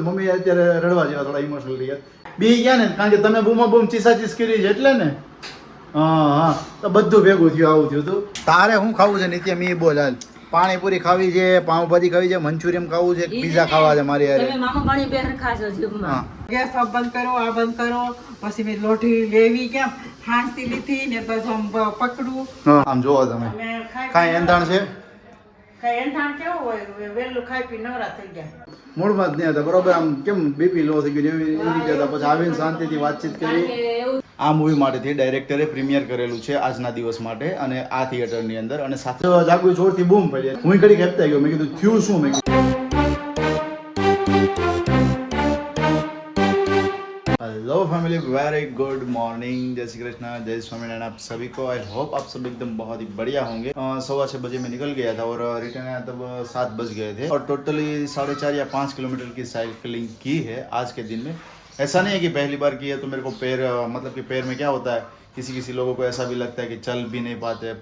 Mummy અત્યારે રડવા જેવા થોડા ઇમોશનલ થઈ ગયા બી ગયા ને, કારણ કે તમે બૂમા બૂમ ચીસાચીસ કરી છે એટલે ને. હા તો બધું ભેગું થયું, આવું થયું હતું. તારે શું ખાવું છે નિત્ય? મી બોલ હાલ. પાણીપુરી ખાવી છે, પાવભાજી ખાવી છે, મંચુરિયન ખાવું છે, પીઝા ખાવા છે મારી યાર. તમે મામા પાણી બેહર ખાશો જીવમાં. ગેસ ઓફ બંધ કરો, આ બંધ કરો, પછી મેં લોટી લેવી કેમ હાંસી લીધી ને પછી આમ પકડું. આમ જોવો તમે કાંઈ એંધાણ છે કઈ એંધાણ કેવું હોય, વહેલું ખાઈ પી નવરા થઈ ગયા. મૂળમાં જ નહીં હતા બરોબર. આમ કેમ બીપી લો થઈ ગયું એવી રીતે હતા. પછી આવીને શાંતિથી વાતચીત કરી. આ મૂવી માટેથી ડાયરેક્ટરે પ્રીમિયર કરેલું છે આજના દિવસ માટે, અને આ થિયેટરની અંદર. અને સાથે જાગું જોરથી બૂમ પડી. હું ઘડી ખેપતા ગયો, મેં કીધું થયું શું? મેં hello family, very good morning, जय श्री कृष्ण, जय स्वामीनारायण आप सभी को. आई होप आप सब एकदम बहुत ही बढ़िया होंगे. 6:15 बजे में निकल गया था और रिटर्न आया तब 7 बज गए थे और टोटली 4.5 या 5 किलोमीटर की साइकिलिंग की है आज के दिन में. ऐसा नहीं है कि पहली बार की है तो मेरे को पैर मतलब कि पैर में क्या होता है, किसी लोगों को ऐसा भी लगता है कि चल भी नहीं पाते,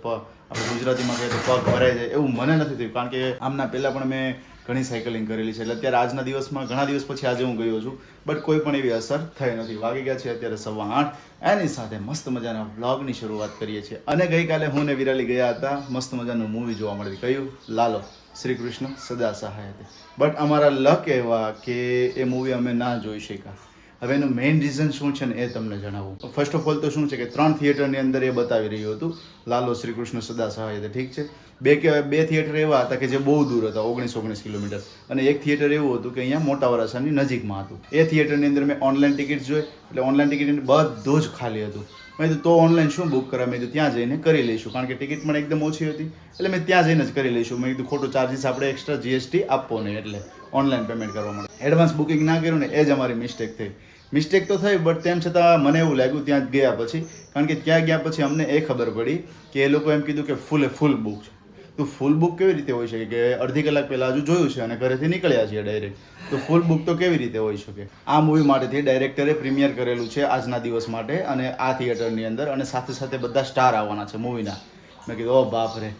આપણે ગુજરાતીમાં કહીએ તો પગ ભરાઈ જાય. એવું મને નથી થયું, કારણ કે આમના પહેલાં પણ મેં ઘણી સાયકલિંગ કરેલી છે. એટલે અત્યારે આજના દિવસમાં ઘણા દિવસ પછી આજે હું ગયો છું, બટ કોઈ પણ એવી અસર થઈ નથી. વાગી ગયા છે અત્યારે 8:15. એની સાથે મસ્ત મજાના વ્લોગની શરૂઆત કરીએ છીએ. અને ગઈકાલે હું ને વિરાલી ગયા હતા મસ્ત મજાનું મૂવી જોવા મળતી. કયું? લાલો, શ્રી કૃષ્ણ સદા સહાય હતી. બટ અમારા લક એવા કે એ મૂવી અમે ના જોઈ શક્યા. હવે એનું મેઇન રીઝન શું છે ને એ તમને જણાવું. ફર્સ્ટ ઓફ ઓલ તો શું છે કે 3 થિયેટરની અંદર એ બતાવી રહ્યું હતું, લાલો શ્રી કૃષ્ણ સદા સહાય હતી. ઠીક છે. બે થિયેટર એવા હતા કે જે બહુ દૂર હતા, 19 કિલોમીટર. અને એક થિયેટર એવું હતું કે અહીંયા મોટા વરાછાની નજીકમાં હતું. એ થિયેટરની અંદર મેં ઓનલાઈન ટિકિટ જોઈ, એટલે ઓનલાઈન ટિકિટ બધું જ ખાલી હતું. મેં કીધું તો ઓનલાઈન શું બુક કરાય, મેં કીધું ત્યાં જઈને કરી લઈશું, કારણ કે ટિકિટ પણ એકદમ ઓછી હતી. એટલે મેં ત્યાં જઈને જ કરી લઈશું. મેં કીધું ખોટું ચાર્જીસ આપણે એક્સ્ટ્રા GST આપવો નહીં, એટલે ઓનલાઈન પેમેન્ટ કરવા માટે એડવાન્સ બુકિંગ ના કર્યું ને, એ જ અમારી મિસ્ટેક થઈ. મિસ્ટેક તો થઈ, બટ તેમ છતાં મને એવું લાગ્યું ત્યાં ગયા પછી, કારણ કે ત્યાં ગયા પછી અમને એ ખબર પડી કે એ લોકો એમ કીધું કે ફૂલ બુક છે. તો ફૂલ બુક કેવી રીતે હોઈ શકે કે અડધી કલાક પહેલાં હજુ જોયું છે અને ઘરેથી નીકળ્યા છીએ ડાયરેક્ટ. તો ફૂલ બુક તો કેવી રીતે હોઈ શકે? આ મૂવી માટેથી ડાયરેક્ટરે પ્રીમિયર કરેલું છે આજના દિવસ માટે, અને આ થિયેટરની અંદર. અને સાથે સાથે બધા સ્ટાર આવવાના છે મૂવીના. મેં કીધું ઓ બાપ રે,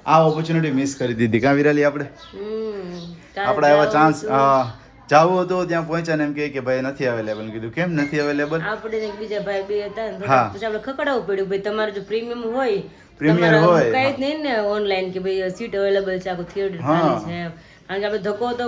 આ ઓપોર્ચ્યુનિટી મિસ કરી દીધી. કાં વિરાલી? આપણે એવા ચાન્સ જાવું હતું, ત્યાં પહોંચ્યા ને એમ કે ભાઈ નથી અવેલેબલ. કીધું કેમ નથી અવેલેબલ? આપણે બીજા ભાઈ બે હતા ને, પછી આપણે ખકડાવવું પડ્યું ભાઈ તમારે જો પ્રીમિયમ હોય, પ્રીમિયર હોય કઈ જ નહીં ને ઓનલાઈન કે ભાઈ સીટ અવેલેબલ છે, આખું થિયેટર ખાલી છે. કારણ કે આપણે ધક્કો તો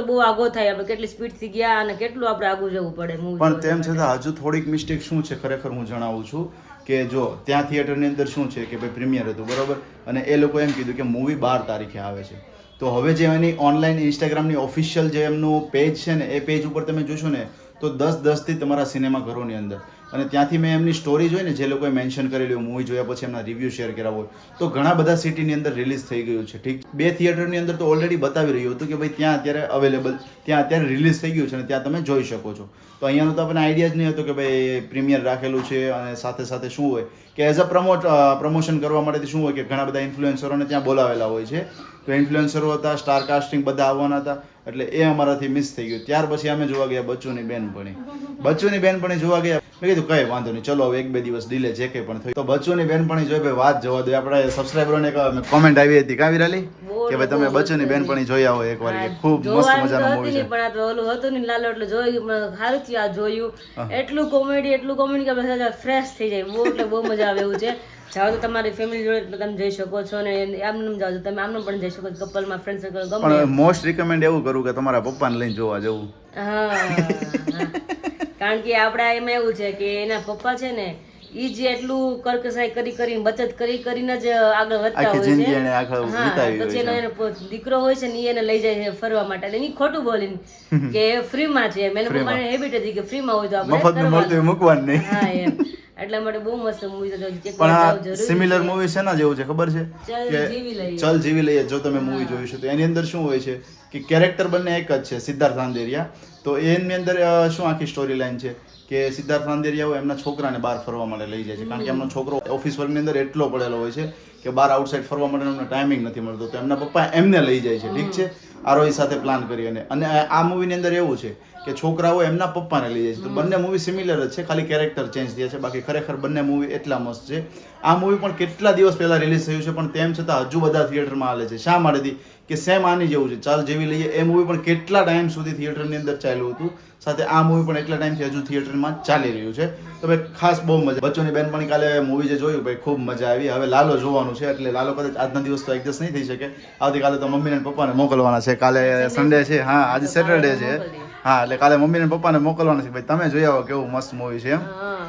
બહુ આગો થાય, આપણે કેટલી સ્પીડ થી ગયા અને કેટલું આપણે આગું જવું પડે. પણ તેમ છતાં હજુ થોડીક મિસ્ટેક શું છે ખરેખર હું જણાવું છું કે જો ત્યાં થિયેટરની અંદર શું છે કે ભાઈ પ્રીમિયર હતું બરોબર, અને એ લોકો એમ કીધું કે મૂવી 12 તારીખે આવે છે. તો હવે જે એની ઓનલાઈન ઇન્સ્ટાગ્રામની ઓફિશિયલ જે એમનું પેજ છે ને, એ પેજ ઉપર તમે જોશો ને તો 10-10થી તમારા સિનેમાઘરોની અંદર. અને ત્યાંથી મેં એમની સ્ટોરી જોઈ ને, જે લોકોએ મેન્શન કરેલી હોય મૂવી જોયા પછી એમના રિવ્યૂ શેર કર્યા હોય, તો ઘણા બધા સિટીની અંદર રિલીઝ થઈ ગયું છે. ઠીક, 2 થિયેટરની અંદર તો ઓલરેડી બતાવી રહ્યું હતું કે ભાઈ ત્યાં અત્યારે અવેલેબલ, ત્યાં અત્યારે રિલીઝ થઈ ગયું છે અને ત્યાં તમે જોઈ શકો છો. તો અહીંયાનો તો આપણને આઈડિયા જ નહીં હતો કે ભાઈ પ્રીમિયર રાખેલું છે. અને સાથે સાથે શું હોય કે એઝ અ પ્રમોશન કરવા માટેથી શું હોય કે ઘણા બધા ઇન્ફ્લુએન્સરોને ત્યાં બોલાવેલા હોય છે. તો ઇન્ફ્લુએન્સરો હતા, સ્ટાર કાસ્ટિંગ બધા આવવાના હતા, એટલે એ અમારાથી મિસ થઈ ગયું. ત્યાર પછી અમે જોવા ગયા બચ્ચુની બેનપણી જોવા ગયા. મેં કીધું કઈ વાંધો નહીં, ચલો હવે 1-2 દિવસ ડિલે જે કંઈ પણ થયું. તો બચ્ચુની બેનપણી જોઈ ભાઈ વાત જવા દો. આપણે સબસ્ક્રાઈબરોને કોમેન્ટ આવી હતી કાં વિરાલી કે ભાઈ તમે બચ્ચુની બેનપણી જોયા હોય એકવાર, કે ખૂબ મસ્ત મજાનું મૂવી છે. પણ આ ઓલું હતું ને લાલો, એટલે જોયું, સારું થયું આ જોયું. એટલું કોમેડી કે આપણે ફ્રેશ થઈ જાય. એટલે બહુ મજા આવે એવું છે. જાઓ તો તમારી ફેમિલી જોડે તમે જઈ શકો છો, અને આમને જાઓ તો તમે આમને પણ જઈ શકો છો, કપલમાં ફ્રેન્ડ સર્કલ ગમે. પણ મોસ્ટ રિકમેન્ડ એવું કરું કે તમારા પપ્પાને લઈને જોવા જવું. કારણ કે આપડા એમાં એવું છે કે એના પપ્પા છે ને, ઈ જે એટલું કરકસાઈ કરીને બચત કરીને જ આગળ વધતા હોય છે. પછી એનો દીકરો હોય છે ને, એને લઈ જાય છે ફરવા માટે. એટલે એની ખોટું બોલીને કે ફ્રીમાં છે. મેં પપ્પાને હેબિટ હતી કે ફ્રીમાં હોય તો આપણે મૂકવાનું નહીં. હા એમ. એટલા માટે બહુ મસ્ત મૂવી છે. પણ સિમિલર મૂવી છે ને જેવું છે ખબર છે કે ચલ જીવી લઈએ. જો તમે મૂવી જોયું છે તો એની અંદર શું હોય છે કે કેરેક્ટર બંને એક જ છે, સિદ્ધાર્થ રાંદેરિયા. તો એની અંદર શું આખી સ્ટોરી લાઈન છે કે સિદ્ધાર્થ રાંદેરિયા એમના છોકરાને બહાર ફરવા માટે લઈ જાય છે. કારણ કે એમનો છોકરો ઓફિસ વર્કની અંદર એટલો પડેલો હોય છે કે બહાર આઉટસાઇડ ફરવા માટે એમને ટાઈમિંગ નથી મળતો. તો એમના પપ્પા એમને લઈ જાય છે. ઠીક છે, આરોહી સાથે પ્લાન કરી. અને આ મૂવીની અંદર એવું છે કે છોકરાઓ એમના પપ્પાને લઈ જાય છે. તો બંને મૂવી સિમિલર જ છે, ખાલી કેરેક્ટર ચેન્જ થયા છે. બાકી ખરેખર બંને મૂવી એટલા મસ્ત છે. આ મૂવી પણ કેટલા દિવસ પહેલા રિલીઝ થયું છે, પણ તેમ છતાં હજુ બધા થિયેટરમાં હાલે છે. શા માટેથી કે સેમ આની જેવું છે, ચાલ જેવી લઈએ એ મૂવી પણ કેટલા ટાઈમ સુધી થિયેટરની અંદર ચાલ્યું હતું, સાથે આ મૂવી પણ એટલા ટાઈમથી હજુ થિયેટરમાં ચાલી રહ્યું છે. તો ભાઈ ખાસ બહુ મજા, બચ્ચોની બેનપણી કાલે મૂવી જે જોયું ભાઈ ખૂબ મજા આવી. હવે લાલો જોવાનું છે, એટલે લાલો કદાચ આજના દિવસ તો એડજસ્ટ નહીં થઈ શકે. આવતીકાલે તો મમ્મીને અને પપ્પાને મોકલવાના છે. કાલે સન્ડે છે, હા આજે સેટરડે છે, હા એટલે કાલે મમ્મીને પપ્પાને મોકલવાના છે. ભાઈ તમે જોઈ આવો કેવું મસ્ત મૂવી છે એમ,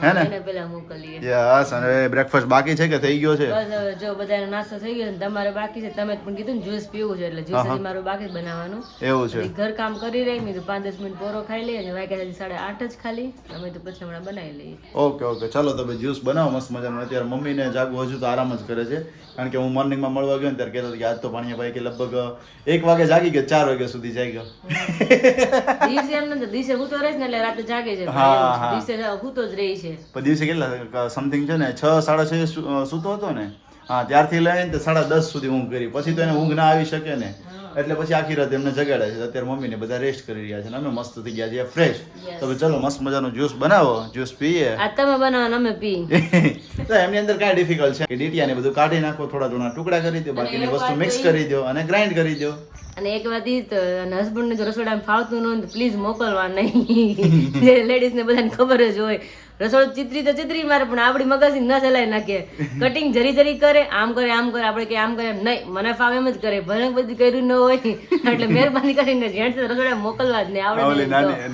હે ને? પેલા મોકલીએ. યસ. અને બ્રેકફાસ્ટ બાકી છે કે થઈ ગયો છે? બસ હવે જો બધાનો નાસ્તો થઈ ગયો, તમારે બાકી છે. તમે પણ કીધું ને જ્યુસ પીવું છે, એટલે જ્યુસ હજી મારું બાકી બનાવવાનું. એવું છે. ઘર કામ કરી રહી મેં તો 5-10 મિનિટ પોરો ખાઈ લઈએ, અને વાગ્યા હજી 8:30 જ ખાલી. અમે તો પછી હમણાં બનાવી લઈએ. ઓકે ઓકે, ચાલો તો ભાઈ જ્યુસ બનાવો મસ્ત મજાનું. અત્યારે મમ્મીને જાગવું હજુ તો આરામ જ કરે છે, કારણ કે હું મોર્નિંગમાં મળવા ગયો ને ત્યારે કહેતો કે આજ તો ભાઈ કે લગભગ 1 વાગે જાગી ગયો, 4 વાગ્યા સુધી જાગ્યો. દિવસે એમ નથી, દિવસે હું તો રહીશ ને એટલે રાતે જાગે છે. દિવસે હું તો જ રહી છે. પણ દિવસે કેટલા સમથિંગ છે ને 6-6:30 સૂતો હતો ને, હા ત્યારથી લઈને તો 10:30 સુધી ઊંઘ કરી. પછી તો એને ઊંઘ ના આવી શકે ને, એટલે પછી આખી રાત એમને જગાડે છે. અત્યારે મમ્મીને બધા રેસ્ટ કરી રહ્યા છે ને અમે મસ્ત થઈ ગયા છીએ ફ્રેશ. તો ચલો મસ્ત મજાનો જ્યુસ બનાવો, જ્યુસ પીએ. આ તમે બનાવો અમે પી. તો એમની અંદર કાંઈ ડિફિકલ્ટ છે કે ડીટીયાને બધું કાઢી નાખો, થોડા થોડા ટુકડા કરી દો, બાકીની વસ્તુ મિક્સ કરી દો અને ગ્રાઇન્ડ કરી દો. અને એક વાત ઈ તો હસબન્ડ ને જો રસોડામાં ફાવતું ન હોય તો પ્લીઝ મોકલવા નહીં. જે લેડીઝ ને બધાને ખબર જ હોય, રસોડું ચિત્રી તો ચિત્રી મારે પણ આપણી મગજ ન ચલાવી નાખે. કટિંગ જરી જરી કરે, આમ કરે આમ કરે, આપણે કે આમ કરે નહીં, મને ફાવે એમ જ કરે. ભલે બધું કર્યું ન હોય એટલે મહેરબાની કરીને જેન્ટ્સ રસોડા મોકલવા જ નહીં. આવડે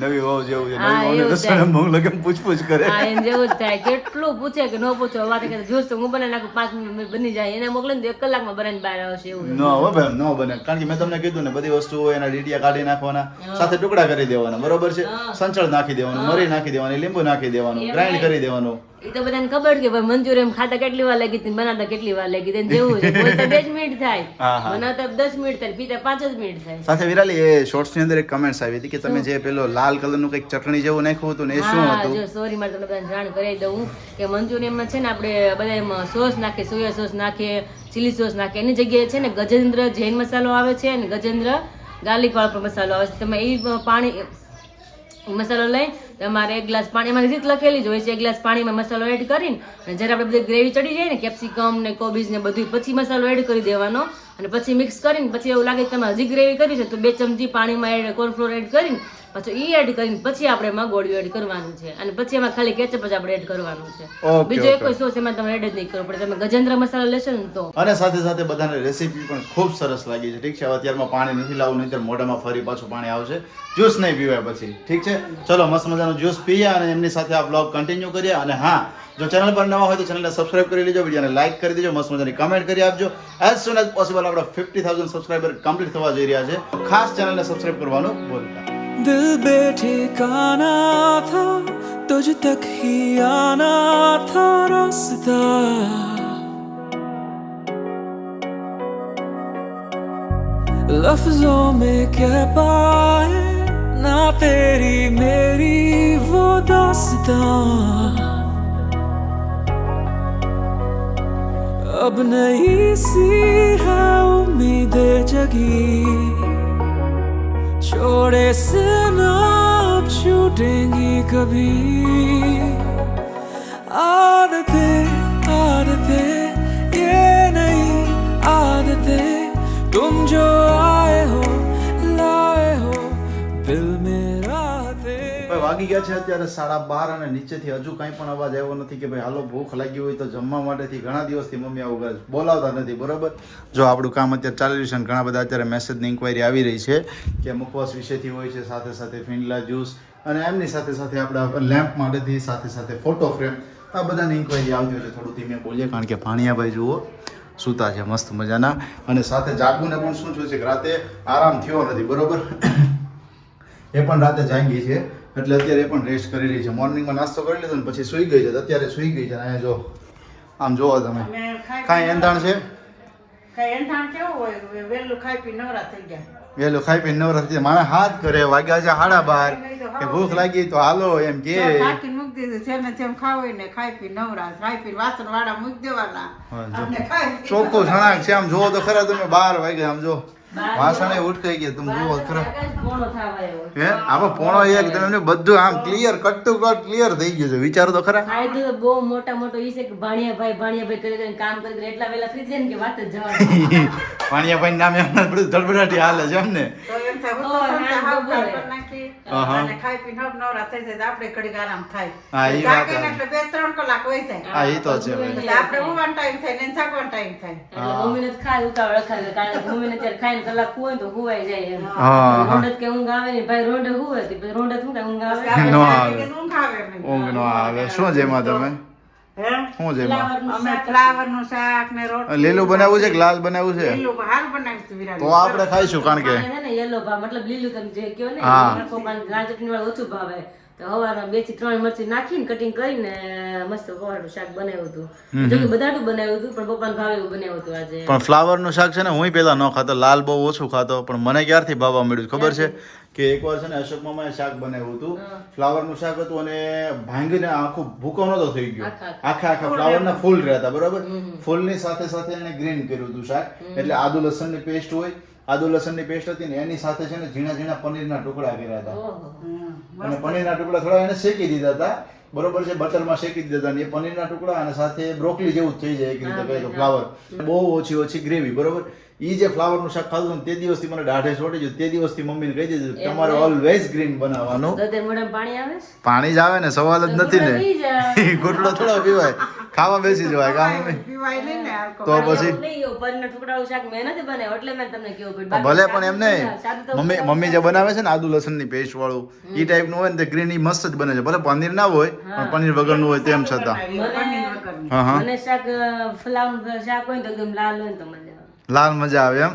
નવી હોવ જેવું છે, નવી હોવ રસોડામાં મોંગ લગે પૂછપૂછ કરે. હા એને જેવું જ થાય. કેટલું પૂછે કે ન પૂછો, વાત કે જ્યુસ તો હું બનાવી નાખું 5 મિનિટ બની જાય, એને મોકલે ને 1 કલાકમાં બનાવીને બહાર આવશે. એવું ન હો ભાઈ ન બને, કારણ કે મેં તમને કીધું ને બધી વસ્તુ એના ડીટીયા કાઢી નાખવાના, સાથે ટુકડા કરી દેવાના, બરોબર છે? સંચળ નાખી દેવાનું, મરી નાખી દેવાની, લીંબુ નાખી દેવાનું, ગ્રાઇન્ડ કરી દેવાનું. એ તો બધાને ખબર કે ભાઈ મંચુરિયન ખાતા કેટલી વાર લાગી હતી, બનાવતા કેટલી વાર લાગી હતી. જેવું છે, બોલતા 2 જ મિનિટ થાય, બનાવતા 10 મિનિટ થાય, પીતા 5 જ મિનિટ થાય. સાથે વિરાલી એ શોર્ટ્સ ની અંદર એક કમેન્ટ્સ આવી હતી કે તમે જે પેલો લાલ કલર નું કઈક ચટણી જેવું નાખ્યું હતું ને એ શું હતું? જો સોરી મારે તમને બધાને જાણ કરાવી દઉં કે મંચુરિયનમાં છે ને આપણે બધા એમાં સોસ નાખીએ, સોયા સોસ નાખીએ, ચીલી સોસ નાખીએ. એની જગ્યાએ છે ને ગજેન્દ્ર જૈન મસાલો આવે છે અને ગજેન્દ્ર ગાર્લિક વાળો મસાલો આવે છે. તમે એ પાણી મસાલો લઈ તમારે 1 ગ્લાસ પાણી, એમાં રીત લખેલી જ હોય છે, 1 ગ્લાસ પાણીમાં મસાલો એડ કરીને અને જ્યારે આપણે બધી ગ્રેવી ચડી જાય ને કેપ્સિકમ ને કોબીજ ને બધું, પછી મસાલો એડ કરી દેવાનો અને પછી મિક્સ કરીને પછી એવું લાગે કે તમે હજી ગ્રેવી કરી છે તો 2 ચમચી પાણીમાં એડ કોર્નફ્લોર એડ કરીને પછી ઈ એડ કરીને પછી આપણે એમાં ગોળિયું એડ કરવાનું છે અને પછી એમાં ખાલી કેચઅપ જ આપણે એડ કરવાનું છે. બીજો કોઈ સોસ એમાં તમે એડ જ નહીં કરવો પડે. તમે ગજેન્દ્ર મસાલો લેશો ને તો. અને સાથે સાથે બધાને રેસીપી પણ ખૂબ સરસ લાગી છે. ઠીક છે, અત્યારમાં પાણી નથી લાવવું, નહીંતર મોઢામાં ફરી પાછું પાણી આવશે. જ્યુસ નહીં પીવાય પછી, ઠીક છે? ચલો મસ્ત મજાનો જ્યુસ પીએ અને એમની સાથે આ બ્લોગ કન્ટિન્યુ કરીએ. અને હા, જો ચેનલ પર નવા હોય તો ચેનલને સબસ્ક્રાઇબ કરી લેજો, વિડીયોને લાઈક કરી દેજો, મસ્ત મજાની કમેન્ટ કરી આપજો. એઝ સુન એઝ પોસિબલ આપણા 50,000 સબસ્ક્રાઇબર કમ્પ્લીટ થવા જઈ રહ્યા છે. ખાસ ચેનલને સબસ્ક્રાઇબ કરવાનું ભૂલતા. दिल बेठिकाना था, तुझ तक ही आना था रास्ता, लफ्जों में कह पाए ना तेरी मेरी वो दास्तां, अब नई सी है उम्मीदें जगी, छोड़े से ना अब छूटेंगी कभी, आदतें आदतें ये नहीं आदतें, तुम जो आए हो लाए हो दिल मेरा दे. વાગી ગયા છે અત્યારે 12:30 અને નીચેથી હજુ કાંઈ પણ અવાજ આવ્યો નથી કે ભાઈ હાલો ભૂખ લાગી હોય તો જમવા માટેથી ઘણા દિવસથી મમ્મી આવું બોલાવતા નથી, બરોબર? જો આપણું કામ અત્યારે ચાલી રહ્યું છે અને ઘણા બધા અત્યારે મેસેજની ઇન્ક્વાયરી આવી રહી છે કે મુખવાસ વિશેથી હોય છે, સાથે સાથે ફિનલા જ્યુસ અને એમની સાથે સાથે આપણા લેમ્પ માટેથી, સાથે સાથે ફોટો ફ્રેમ, આ બધાની ઇન્ક્વાયરી આવતી હોય છે. થોડું ધીમે બોલીએ કારણ કે ભાણિયાભાઈ જુઓ સૂતા છે મસ્ત મજાના, અને સાથે જાગુને પણ શું થયું છે કે રાતે આરામ થયો નથી, બરોબર? એ પણ રાતે જાગી છે એટલે અત્યારે એ પણ રેસ્ટ કરી રહી છે. મોર્નિંગમાં નાસ્તો કરી લીધો ને પછી સૂઈ ગઈ છે, અત્યારે સૂઈ ગઈ છે. અહીંયા જો આમ જોવો તમે, કાંઈ એંધાણ છે? કઈ એંધાણ કેવું હોય, વહેલું ખાઈ પી નવરા થઈ ગયા. વહેલું ખાઈ પીને નવરા થઈ માણસ હાથ કરે, વાગ્યા છે 12:30 કે ભૂખ લાગી તો હાલો એમ કે ટાંકી મૂકી દીધું, જેને જેમ ખાવું હોય ને ખાઈ પી નવરા, ખાઈ પી વાસણ વાળા મૂકી દેવાના અને ખાઈ પી ચોખ્ખું સણાક છે. આમ જોવો તો ખરા તમે 12 વાગ્યા, આમ જો વાસણે ઉઠકાઈ ગયા તમે જુઓ ખરા મોણો થવા આવ્યો. હે આમાં પોણો એક તમે એમને બધું આમ clear cut to cut clear થઈ ગયું છે વિચારો તો ખરા ફાયદો તો બહુ મોટો ઈ છે કે ભાણિયાભાઈ કરી કરીને કામ કરી કરીને એટલા વેલા ફ્રી છે ને કે વાત જ જવા પાણીયાભાઈ નામે એમને બધું ધડબડાટી હાલે છે એમ ને તો એમ થાય હું તો સંતા હાવ કામ કરી નાખી અને ખાઈ પીને હબ નવરા થઈ જાય તો આપણે ઘડીક આરામ થાય. હા, ઈ વાત જાગે ને એટલે 2-3 કલાક હોય જાય. હા એ તો છે ભાઈ એટલે આપણે ઉવાનો ટાઈમ થાય ને જાગવાનો ટાઈમ થાય. એટલે મમ્મીને જ ખાય ઉતાવળ રખાય કારણ કે મમ્મીને ત્યારે ખાઈને કલાક હોય ને તો હુવાઈ જાય એમ હા. રોંડત કે ઊંઘ આવે ને ભાઈ રોંડે હુવે તો પછી રોંડત શું કાંઈ ઊંઘ આવે આપણે નો જાગે આવે. કે ઊંઘ આવે નહીં. ઊંઘ નો આવે શું જેમાં તમે હે શું જેમાં ફ્લાવરનું અમે શાક ફ્લાવરનું શાક ને રોટલી લીલું બનાવવું છે કે લાલ બનાવવું છે લીલું હારું બનાવ્યું હતું વિરાટ. તો આપણે ખાઈશું કારણ કે છે ને yellow ભાવ મતલબ લીલું તમે જે કહો ને હા. એ પપ્પાને લાલ ચટણી વાળું ઓછું ભાવે તો હવારમાં 2 થી 3 મરચી નાખીને કટિંગ કરીને મસ્ત પવાળું શાક બનાવ્યું હતું જો કે બધાનું બનાવ્યું હતું પણ પપ્પાને ભાવે એવું બનાવ્યું હતું આજે પણ ફ્લાવરનું શાક છે ને હું પેલા ન ખાતો લાલ બહુ ઓછું ખાતો પણ મને ક્યારથી ભાવવા મળ્યું ખબર છે કે એકવાર છે ને અશોક મામાએ શાક બનાવ્યું હતું ફ્લાવરનું શાક હતું અને ભાંગીને આખું ભૂકો નતો થઈ ગયો આખા ફ્લાવરના ફૂલ રહ્યા બરોબર ફૂલની સાથે સાથે એને ગ્રીન કર્યું હતું શાક એટલે આદુ લસણની પેસ્ટ હોય આદુ લસણની પેસ્ટ હતી ને એની સાથે છે ને ઝીણા ઝીણા પનીરના ટુકડા કર્યા હતા ઓહો. અને પનીરના ટુકડા થોડા એને શેકી દીધા હતા બરોબર છે બટરમાં શેકી દીધા હતા અને એ પનીરના ટુકડા અને સાથે બ્રોકલી જેવું જ થઈ જાય એક રીતે કહે તો ફ્લાવર બહુ ઓછી ગ્રેવી બરોબર ઈ જે ફ્લાવરનું શાક ખાધું ને તે દિવસથી મને દાઢે ચોટી ગયું તે દિવસથી મમ્મીને કહી દીધું કે તમારે ઓલવેઝ ગ્રીન બનાવવાનું તો તે મોઢામાં પાણી આવે છે? પાણી જ આવે ને સવાલ જ નથી તો પી જા. ને ગોટલો થોડો પીવાય ખાવા બેસી જવાય કામ મમ્મી પીવાય નહીં ને આલ્કોહોલ. તો પણ પછી એવું નહીં, એવું પનીરના ટુકડાવાળું શાક મેં નથી બનાવ્યું એટલે મેં તમને કેવું પડ્યું. ભલે બાકી પણ એમ નહીં સાદું તો મમ્મી જે બનાવે છે ને આદુ લસણની પેસ્ટ વાળું ઈ ટાઈપનું હોય ને તે ગ્રીન ઈ મસ્ત જ બને છે ભલે પનીર ના હોય પણ પનીર વગરનું હોય તેમ છતાં પનીર વગરનું. હા હા મને શાક ફ્લાવરનું શાક હોય ને તો એકદમ લાલ હોય ને તો મજા આવે. લાલ મજા આવે એમ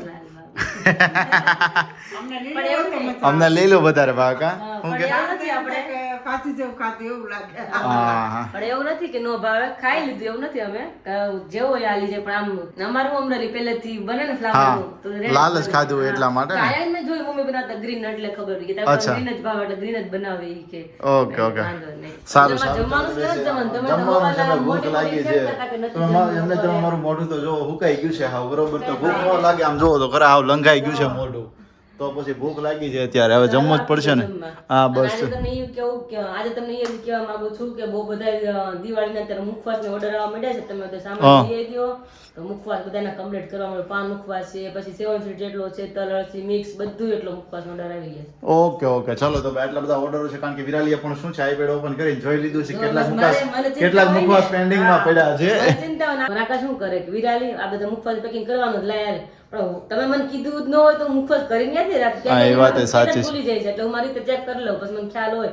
અમને લીલું હોય તો મજા અમને લીલું વધારે ભાવ કા હા, શું પણ કે એવું નથી આવે. આપણે કે કાચી જેવું ખાધું એવું લાગે. હા હા પણ એવું નથી કે નો ભાવે ખાઈ લીધું એવું નથી અમે કે જેવો હોય હાલી જાય પણ આમ અમારું અમરેલી પહેલેથી બને ને ફ્લાવરનું તો હા red લાલ જ ખાધું હોય એટલા માટે ને કાયમ મેં જોયું મમ્મી બનાવતા ગ્રીન એટલે ખબર પડી કે અચ્છા. ગ્રીન જ ભાવે એટલે ગ્રીન જ બનાવે ઈ કે ઓકે ઓકે વાંધો નહીં. સારું, તમારે સારું. જમવાનું છે ને જમવાનું. તમે તો જમવાનું છે હવાના ભૂખ મોટી લાગી મોટી છે કેમ કહેતા કે નથી તો એમને તો અમારું મોઢું તો જો હુકાઈ ગયું છે હા બરોબર તો ભૂખ ન લાગે આમ જોવો તો ખરા હાવ લંઘાઈ ગયું છે મોઢું તો પછી ભૂખ લાગી છે અત્યારે હવે જમવું જ પડશે ને હા અને બસ આજે તમને એ કેવું કે આજે તમને એ કહેવા માંગુ છું કે બહુ બધા દિવાળીના અત્યારે મુખવાસને ઓર્ડર આવવા માંડ્યા છે તમે તો સામાન લઈ દો તો મુખવાસ બધાને કમ્પ્લીટ કરવા મળે પાન મુખવાસ છે પછી સેવન સ્વીટ જેટલો છે તલ અળસી મિક્સ બધું એટલો મુખવાસ ઓર્ડર આવી ગયા છે ઓકે ઓકે ચલો તો ભાઈ આટલા બધા ઓર્ડરો છે કારણ કે વિરાલીએ પણ શું છે આઈપેડ ઓપન કરીને જોઈ લીધું છે કેટલાક મને મુખવાસ ચિંતા કેટલાક હોય ને. મુખવાસ પેન્ડિંગમાં પડ્યા છે મને ચિંતા હોય ને. રાકા શું કરે કે વિરાલી આ બધા મુખવાસ પેકિંગ કરવાનું જ લાય પણ તમે મને કીધું જ ન હોય તો મુખવાસ કરીને ક્યાંથી રાખ હા, એ વાત એ સાચી છે. ભૂલી જાય છે એટલે હું મારી રીતે ચેક કરી લઉં પછી મને ખ્યાલ હોય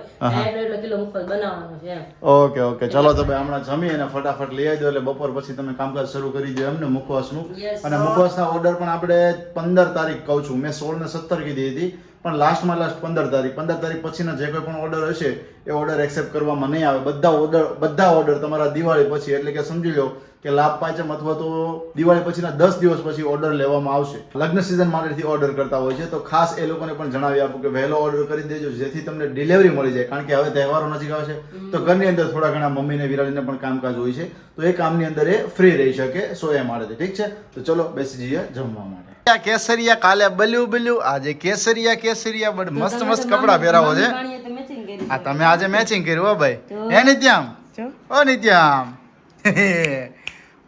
કે એટલો કિલો મુખવાસ બનાવવાનો છે એમ. ઓકે ઓકે ચલો તો ભાઈ હમણાં જમી અને ફટાફટ લઈ આવજો એટલે બપોર પછી તમે કામકાજ શરૂ કરી દો એમને મુખવાસનું Yes. અને મુખવાસના ઓર્ડર પણ આપણે 15 તારીખ કહું છું મેં 16 ને 17 કીધી હતી પણ લાસ્ટમાં લાસ્ટ 15 તારીખ પછીના જે કોઈ પણ ઓર્ડર હશે એ ઓર્ડર એક્સેપ્ટ કરવામાં નહીં આવે બધા ઓર્ડર તમારા દિવાળી પછી એટલે કે સમજી લો કે લાભ પાંચમ અથવા તો દિવાળી પછીના 10 દિવસ પછી ઓર્ડર લેવામાં આવશે લગ્ન સિઝન માટેથી ઓર્ડર કરતા હોય છે તો ખાસ એ લોકોને પણ જણાવી આપું કે વહેલો ઓર્ડર કરી દેજો જેથી તમને ડિલિવરી મળી જાય કારણ કે હવે તહેવારો નજીક આવશે તો ઘરની અંદર થોડા ઘણા મમ્મીને વિરાળીને પણ કામકાજ હોય છે તો એ કામની અંદર એ ફ્રી રહી શકે સો એ માટે ઠીક છે તો ચલો બેસી જઈએ જમવા માટે કેસરિયા કાલે બલ્યું આજે કેસરિયા બડ મસ્ત કપડા પહેરાવો છે પાણીએ તો matching કરી આ તમે આજે મેચિંગ કર્યું હો ભાઈ હે નિત્યામ ઓ નિત્યામ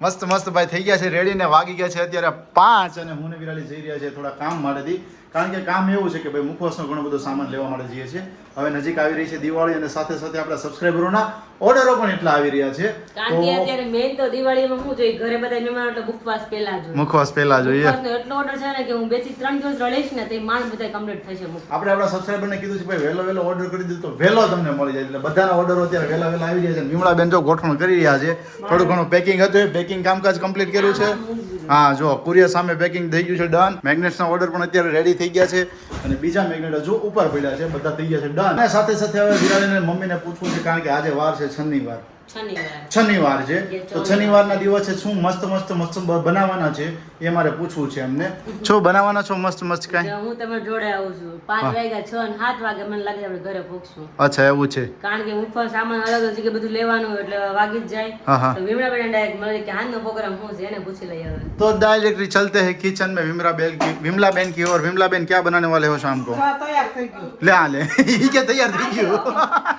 મસ્ત ભાઈ થઈ ગયા છે રેડી ને વાગી ગયા છે અત્યારે 5 અને હું ને વિરાલી જઈ રહ્યા છે થોડા કામ માટેથી કારણ કે કામ એવું છે કે ભાઈ મુખવાસનો ઘણો બધો સામાન લેવા માટે જઈએ છીએ હવે નજીક આવી રહી છે દિવાળી અને સાથે સાથે આપણા સબસ્ક્રાઇબરોના ઓર્ડરો પણ એટલા આવી રહ્યા છે કારણ કે અત્યારે મેઇન તો દિવાળીમાં શું જોઈએ ઘરે બધા મહેમાનો એટલે મુખવાસ પહેલા જોઈએ મુખવાસ પહેલા જોઈએ મુખવાસનો એટલો ઓર્ડર છે ને કે હું 2 થી 3 દિવસ રહીશ ને તો માંડ બધા કમ્પ્લીટ થશે મુખવાસ. આપણે આપણા સબસ્ક્રાઇબરને કીધું છે ભાઈ વહેલો ઓર્ડર કરી દીધું તો વહેલો તમને મળી જાય એટલે બધાના ઓર્ડરો અત્યારે વહેલા આવી રહ્યા છે વિમળાબેન જો ગોઠવણ કરી રહ્યા છે થોડું ઘણું પેકિંગ હતું પેકિંગ કામકાજ કમ્પ્લીટ કર્યું છે હા જો કુરિયર સામે પેકિંગ થઈ ગયું છે ડન મેગ્નેટ્સના ઓર્ડર પણ અત્યારે રેડી થઈ ગયા છે અને બીજા મેગ્નેટ હજુ ઉપર પડ્યા છે બધા થઈ ગયા છે ડન અને સાથે સાથે હવે વિરાલીને મમ્મીને પૂછવું છે કારણ કે આજે વાર છે શનિવાર શનિવાર છે તો શનિવારના દિવસે શું મસ્ત બનાવવાના છે એ મારે પૂછવું છે એમને શું બનાવવાના છો મસ્ત કાંઈ હું તમે જોડે આવું છું 5 વાગ્યા 6 અને 7 વાગે મને લાગે આપણે ઘરે પહોંચશું. અચ્છા એવું છે કારણ કે ઉપર સામાન અલગ અલગ જગ્યાએ બધું લેવાનું એટલે વાગી જ જાય. તો વિમળાબેન ડાયરેક્ટ મને કે આજનો પ્રોગ્રામ શું છે એને પૂછી લઈએ હવે. तो डायरेक्टली चलते हैं किचन में विमला बेन की और विमला बेन क्या बनाने वाले हो शाम को હા, તૈયાર થઈ ગયું. ले आ ले ये क्या तैयार થઈ ગયું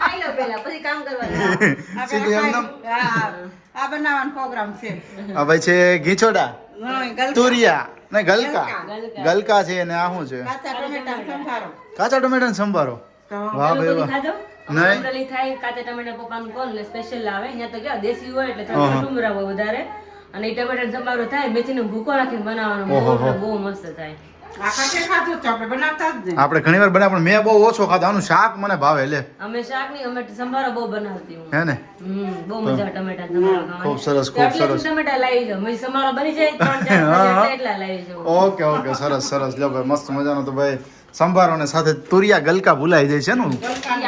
ખાઈ લો પહેલા પછી કામ કરવાનું. આ સીધી પેલા એમનેમ? હા, આ બનાવવાનો પ્રોગ્રામ છે. હવે છે ઘીચોડા નહીં, ગલકા. તુરિયા ને ગલકા ગલકા છે ને આ શું છે કાચા ટમેટા સંભારો. કાચા ટમેટા ને સંભારો તો વાહ તમે ભાઈ કદી વાહ ખાધો? નહીં. અમરેલી થાય કાચા ટમેટા પપ્પાનું કોણ એટલે સ્પેશિયલ આવે. અહીંયા તો કેવા દેશી હોય એટલે થોડા ટુમરા હોય વધારે અને એ ટમેટા સંભારો થાય મેથીનો ભૂકો રાખીને બનાવવાનો બહુ મસ્ત થાય. આ કાચે ખાધું તો આપણે બનાવતા જ નહીં. આપણે ઘણી વાર બનાવ પણ મેં બહુ ઓછો ખાધો આનું શાક મને ભાવે લે અમે શાક નહીં અમે સંભારો બહુ બનાવતી હું. હે ને બહુ મજા આવે ટમેટા સંભારો ખાવાની. ખૂબ સરસ તો એટલે જ ટમેટા લાવી જાઉં. મેં સંભારો બની જાય 3-4 એટલા લાવી જાઉં. ઓકે સરસ લો ભાઈ મસ્ત મજાનો તો ભાઈ સંભારો ને સાથે તુરિયા ગલકા ભૂલાઈ જાય છે ને ઈ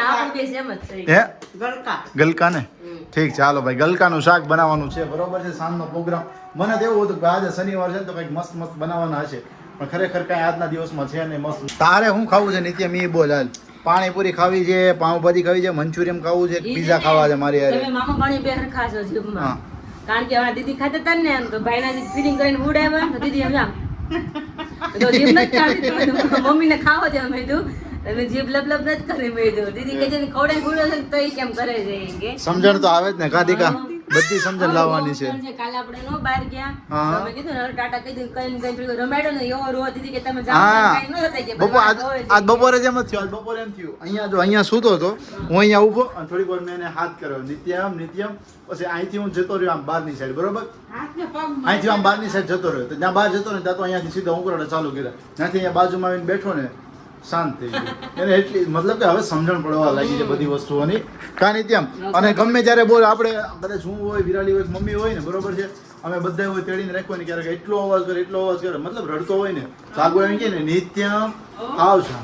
આપણું બે સેમ જ થઈ. હે ગલકા. ગલકા ને ઠીક ચાલો ભાઈ ગલકાનું શાક બનાવવાનું છે બરોબર છે સાંજનો પ્રોગ્રામ મને તો એવું હતું કે આજે શનિવાર છે ને તો કંઈક મસ્ત બનાવવાના હશે પણ ખરેખર કાંઈ આજના દિવસમાં છે ને મસ્ત તારે શું ખાવું છે નિત્ય મી બોલ હાલ પાણીપુરી ખાવી છે પાઉંભાજી ખાવી છે મંચુરિયન ખાવું છે પીઝા ખાવા છે મારી યાર તમે મામા પાણી બે હરખા છો જીભમાં. કારણ કે હવે દીદી ખાતા હતા ને એમ તો ભાઈના ફીડિંગ કરીને ઉડાવ્યા તો દીદી એમ તો જીભ નથી ખાતી મમ્મીને ખાવો છે અમે કીધું તમે જીભ લબ નથી કરી મેં કીધું દીદી કે છે ને ખવડાવી ખવડાવે છે ને તો કેમ કરે છે ઈ કે સમજણ તો આવે જ ને કાધિકા બધી સમજણ લાવવાની છે કાલે આપણે નો બહાર ગયા હા. તો મેં કીધું ને ટાટા કીધું કઈ થોડી રમાડ્યો ને એવો રો દીદી કે તમે હા જાઓ કઈ ન થતા કે બપોર આજ બપોરે જેમ જ થયું આજ બપોરે એમ થયું અહીંયા સૂતો હતો હું અહીંયા ઊભો અને થોડીક વાર મેં એને હાથ કર્યો નિત્યમ પછી અહીંથી હું જતો રહ્યો આમ બહારની સાઈડ બરોબર હાથને પગ અહીંથી આમ બહારની સાઈડ જતો રહ્યો તો જ્યાં બહાર જતો ને ત્યાં તો અહીંયાથી સીધા ઉકળાટા ચાલુ કર્યા ત્યાંથી અહીંયા બાજુમાં આવીને બેઠો ને શાંત થઈ ગયું એને એટલી મતલબ કે હવે સમજણ પડવા લાગી છે બધી વસ્તુઓની કાંઈ તેમ અને ગમે ત્યારે બોલ આપણે કદાચ હું હોય વિરાલી હોય મમ્મી હોય ને બરોબર છે અમે બધા હોય તેડીને રાખો ને ક્યારેક એટલો અવાજ કરે મતલબ રડતો હોય ને સાગુ એમ કે ને નિત્યમ આવશે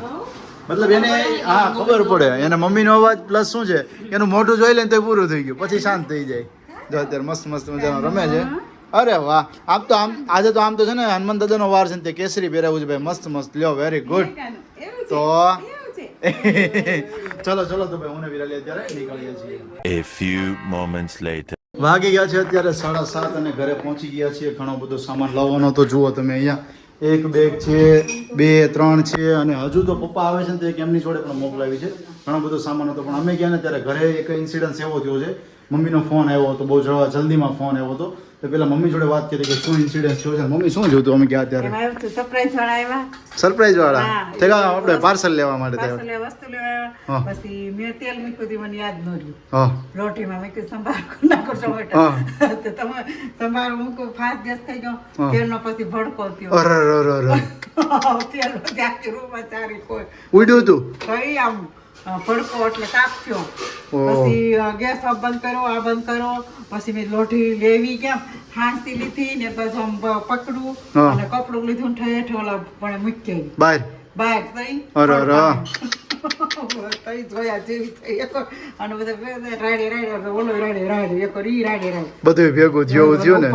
મતલબ એને હા ખબર પડે એને મમ્મીનો અવાજ પ્લસ શું છે એનું મોઢું જોઈ લે ને તો પૂરું થઈ ગયું પછી શાંત થઈ જાય જો અત્યારે મસ્ત મજાનો રમે છે અરે વાહ આમ આજે તો આમ તો છે ને હનુમાન દાદાનો વાર છે ને તે કેસરી પહેરાવું છે ભાઈ મસ્ત લ્યો વેરી ગુડ તો ચલો તો ભાઈ હું વિરાલી અત્યારે નીકળીએ છીએ A few moments later. વાગી ગયા છે અત્યારે 7:30 અને ઘરે પહોંચી ગયા છીએ ઘણો બધો સામાન લાવવાનો તો જુઓ તમે અહીંયા એક બેગ છે 2-3 છે અને હજુ તો પપ્પા આવે છે ને તો એક એમની જોડે પણ મોકલાવી છે ઘણો બધો સામાન હતો પણ અમે ગયા ને ત્યારે ઘરે એક ઇન્સિડન્સ એવો થયો છે મમ્મીનો ફોન આવ્યો હતો બહુ જલ્દીમાં ફોન આવ્યો હતો તો પેલા મમ્મી જોડે વાત કરી કે શું ઇન્સિડન્સ થયો છે મમ્મી શું જોતું અમે ગયા ત્યારે એમાં એવું થયું, સરપ્રાઈઝ વાળા આવ્યા. સરપ્રાઈઝ વાળા હા. તે આપણે પાર્સલ લેવા માટે પાર્સલ ત્યાં વસ્તુ લેવા હા. આવ્યા. પછી મેં તેલ મૂક્યું હતું, મને યાદ ન રહ્યું. હા રોટીમાં મેં કીધું સંભાર નાખો ટમેટા. તો તમે સંભાર મૂકો ફાસ્ટ ગેસ થઈ ગયો હા. તેલનો પછી ભડકો થયો. અરે તેલ ત્યાંથી રૂમમાં ચારી કોઈ ઉડ્યું તું કઈ આમ ભડકો એટલે તાપ થયો. ઓહ. પછી ગેસ ઓફ બંધ કર્યો આ બંધ કર્યો પછી મેં લોઢી લેવી કેમ હાંસી લીધી ને પછી આમ પકડું હા. અને કપડું લીધું ને ઠેઠ ઓલા પણ મૂકી આવી. બહાર બાય થઈ અરે. તઈ જોયા જેવી થઈ એક અને બધા રાડે ઓલો રાડે એક રી રાડે બધું ભેગું થયું ને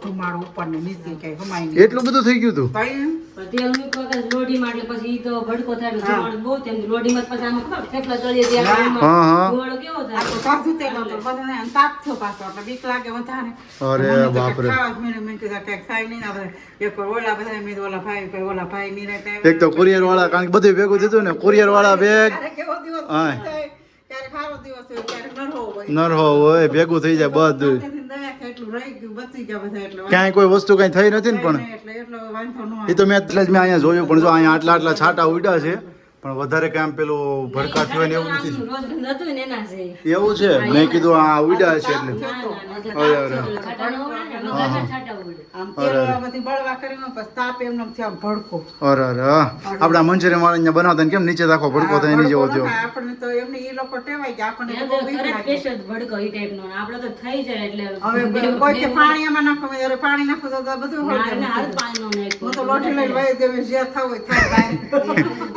ધુમાડો ઉપર ને નીચે કઈ હમાય નહીં. એટલું બધું થઈ ગયું તું તઈ તેલ મૂકવા વખત લોઢીમાં એટલે પછી ઈ તો ભડકો થાય એટલે ધુમાડો બહુ થાય. લોઢીમાં જ પછી આમાં ખબર થેપલા તળીએ ત્યારે હા, હા. ધુમાડો કેવો થાય આ તો પાછું તેલ હતું બધાને તાપ થયો પાછો એટલે બીક લાગે બધાને. અરે મને તો બાપરે. ખાવા જ મળ્યું. મેં કીધું કંઈક થાય નહીં ને આપણે એક ઓલા બધા મેં કીધું ઓલા ભાઈ નહીં રહેતા એક તો કુરિયર વાળા કારણ કે બધું ભેગું થયું ને કુરિયર વાળા બેગ ક્યારેક એવો દિવસ હા. થાય, ક્યારેક સારો દિવસ હોય, ક્યારેક નરવો હોય. નરહો હોય ભેગું થઈ જાય બધું માથેથી દયા કે એટલું રહી ગયું, બચી ગયા બધા એટલે ક્યાંય કોઈ વસ્તુ કઈ થઈ નથી ને પણ એટલે એટલો વાંધો ન એ તો મેં એટલે જ મેં અહીંયા જોયું પણ જો અહીંયા આટલા છાંટા ઉડ્યા છે પણ વધારે કામ પેલું ભડકા થયો ને એવું નથી રોજ ગંધ હતું ને એના છે એવું છે મેં કીધું આ ઉડ્યા છે એટલે ના, ના, એટલે અરે, અરે. છાંટા ન હોય ને, વગરના છાંટા ઉડે. આમ તેલ બધી બળવા કરી પછી તાપ એમનો થયો આમ ભડકો. અરે આપડા મંચુરિયન વાળા અહીંયા બનાવતા ને કેમ નીચે રાખો ભડકો થાય એની જેવો ભડકો થયો ન થાય, આપણને તો એમને એ લોકો ટેવાઈ ગયા, આપણને તો ત્યાં બહુ તો બીક ખરેખર લાગે. પેશ જ ભડકો ઈ ટાઈપનો. ને આપણે તો થઈ જાય એટલે હવે કોઈ કે પાણી એમાં નાખો, મેં અરે પાણી નાખો તો બધું ના, હોય ના, હાલ પાણીનો નાખ્યો. હું તો લોઠી લઈને વહી દેવી, જે થવું હોય થાય.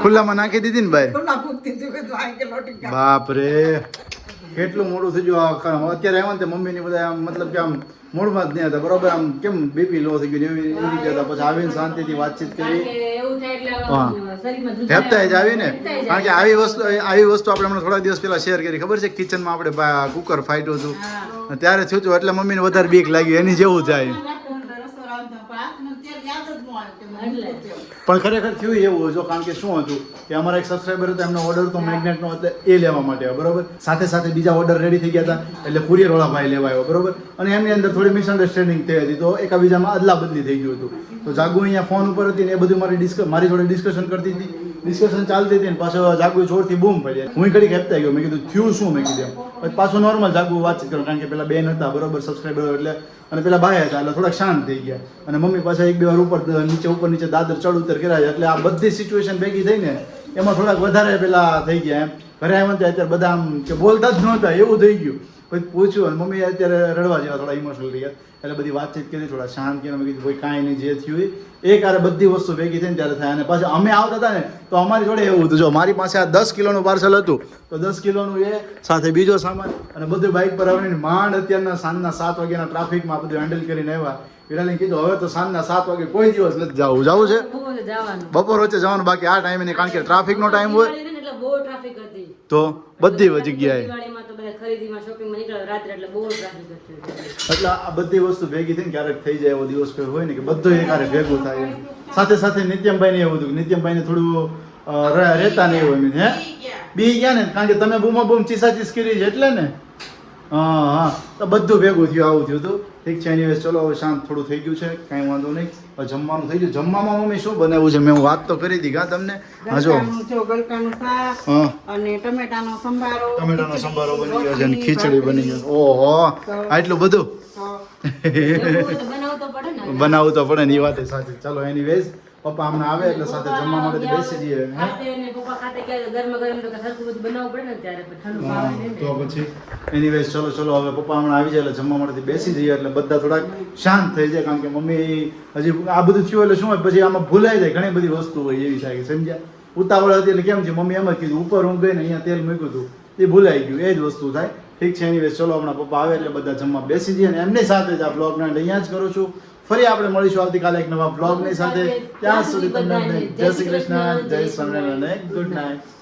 ખુલ્લામાં નાખી દીધી ને ભાઈ ખુલ્લા ફૂંકતી હતી, બધું આ કે લોટી કાઢ. બાપ રે કેટલું મોડું થઈ ગયું અત્યારે આવ્યા ને તે મમ્મીની બધા આમ મતલબ કે આમ મૂડમાં જ નહીં હતા બરોબર આમ કેમ બીપી લો થઈ ગયું એવી રીતે હતા પછી આવીને શાંતિથી વાતચીત કરી એવું થાય એટલે હા. શરીરમાં હેપતા જ આવી ને કારણ કે આવી વસ્તુ આપણે હમણાં થોડા દિવસ પહેલા શેર કરી ખબર છે કિચનમાં આપણે કુકર ફાટ્યું હતું ત્યારે થયું હતું એટલે મમ્મીને વધારે બીક લાગી એની જેવું થાય પણ ખરેખર થયું એવું જો કારણ કે શું હતું કે અમારા એક સબસ્ક્રાઈબર હતો એમનો ઓર્ડર તો મેગ્નેટનો હતો એ લેવા માટે આવ્યો બરોબર સાથે સાથે બીજા ઓર્ડર રેડી થઈ ગયા હતા એટલે કુરિયર વાળા ભાઈ લેવા આવ્યો બરોબર અને એમની અંદર થોડી મિસઅન્ડરસ્ટેન્ડિંગ થઈ હતી તો એકાબીજામાં અદલા બદલી થઈ ગયું હતું તો જાગુ અહીંયા ફોન ઉપર હતી ને એ બધું મારી જોડે ડિસ્કશન કરતી હતી ડિસ્કશન ચાલતી હતી ને પાછો જાગુ જોરથી બૂમ પડી હું ઘડીક હેપતા ગયો મેં કીધું થયું શું મેં કીધું પછી પાછું નોર્મલ જાગુ વાતચીત કરો કારણ કે પેલા બેન હતા બરોબર સબસ્ક્રાઈબર એટલે અને પેલા ભાઈ હતા એટલે થોડાક શાંત થઈ ગયા અને મમ્મી પાછા એક બે વાર ઉપર નીચે દાદર ચડ ઉતર કર્યા એટલે આ બધી સિચ્યુએશન ભેગી થઈ ને એમાં થોડાક વધારે પેલા થઈ ગયા એમ ઘરે આવ્યા ને અત્યારે બધા આમ કે બોલતા જ નહોતા એવું થઈ ગયું પછી પૂછ્યું અને મમ્મી અત્યારે રડવા જેવા થોડા ઇમોશનલ થઈ ગયા એટલે બધી વાતચીત કરી થોડા શાંત કરીને મેં કીધું ભાઈ કાંઈ નહીં જે થયું એક આરે બધી વસ્તુ ભેગી થઈને ત્યારે થાય અને પાછું અમે આવતા હતા ને તો અમારી જોડે એવું હતું જો મારી પાસે આ 10 કિલોનું પાર્સલ હતું તો 10 કિલોનું એ સાથે બીજો સામાન અને બધું બાઇક પર આવીને માંડ અત્યારના સાંજના 7 વાગ્યાના ટ્રાફિકમાં બધું હેન્ડલ કરીને આવ્યા વિરાલીને કીધું હવે તો સાંજના 7 વાગે કોઈ દિવસ નથી જવું છે બપોરે જવાનું બપોર વચ્ચે જવાનું બાકી આ ટાઈમે નહીં કારણ કે ટ્રાફિકનો ટાઈમ હોય દિવાળી હતી ને એટલે બહુ ટ્રાફિક હતી તો બધી જગ્યાએ દિવાળીમાં તો બધા ખરીદીમાં શોપિંગમાં નીકળ્યા રાત્રે એટલે બહુ ટ્રાફિક હતું એટલે આ બધી વસ્તુ ભેગી થઈને ક્યારેક થઈ જાય એવો દિવસ કોઈ હોય ને કે બધું એકારે ભેગું થાય એમ. સાથે સાથે નિત્યમભાઈ ને એવું હતું નિત્યમભાઈ ને થોડું રહેતા નહીં હોય એમ. હે બી ગયા ને કારણ કે તમે બૂમા બૂમ ચીસાચીસ કરી છે એટલે ને હા તો બધું ભેગું થયું આવું થયું હતું ઠીક છે એની ચલો હવે શાંત થોડું થઈ ગયું છે કાંઈ વાંધો નહીં હવે જમવાનું થઈ ગયું જમવામાં મમ્મી શું બનાવ્યું છે મેં હું વાત તો કરી હતી હા તમને હા જો ગલકાનું શાક હા અને ટમેટાનો સંભારો ટમેટાનો સંભારો બની ગયો છે અને ખીચડી બની ગયો ઓહો આટલું બધું બનાવતો પડે ને બનાવવું તો પડે ને એ વાત સાચી ચાલો એની વેઝ પપ્પા હમણાં આવે એટલે સાથે જમવા માટે બેસી જઈએ હે ખાતે ને પપ્પા ખાતે કે ગરમ ગરમ તો સરખું બધું બનાવવું પડે ને ત્યારે પછી ઠંડુ ભાવે નહીં ને. તો પછી એની વેઝ ચલો હવે પપ્પા હમણાં આવી જાય એટલે જમવા માટે બેસી જઈએ એટલે બધા થોડાક શાંત થઈ જાય કારણ કે મમ્મી હજી આ બધું થયું એટલે શું હોય પછી આમાં ભૂલાઈ જાય ઘણી બધી વસ્તુ હોય એવી થાય સમજ્યા ઉતાવળ હતી એટલે કેમ છે મમ્મી એમ જ કીધું ઉપર હું ગઈ ને અહીંયા તેલ મૂક્યું હતું એ ભૂલાઈ ગયું એ જ વસ્તુ થાય ઠીક છે એની વેઝ ચલો હમણાં પપ્પા આવે એટલે બધા જમવા બેસી જઈએ અને એમની સાથે જ આ બ્લોગને અહીંયા જ કરું છું ફરી આપણે મળીશું આવતીકાલે એક નવા બ્લોગની સાથે ત્યાં સુધી તમને જય શ્રી કૃષ્ણ જય સ્વામિનારાયણ ગુડ નાઇટ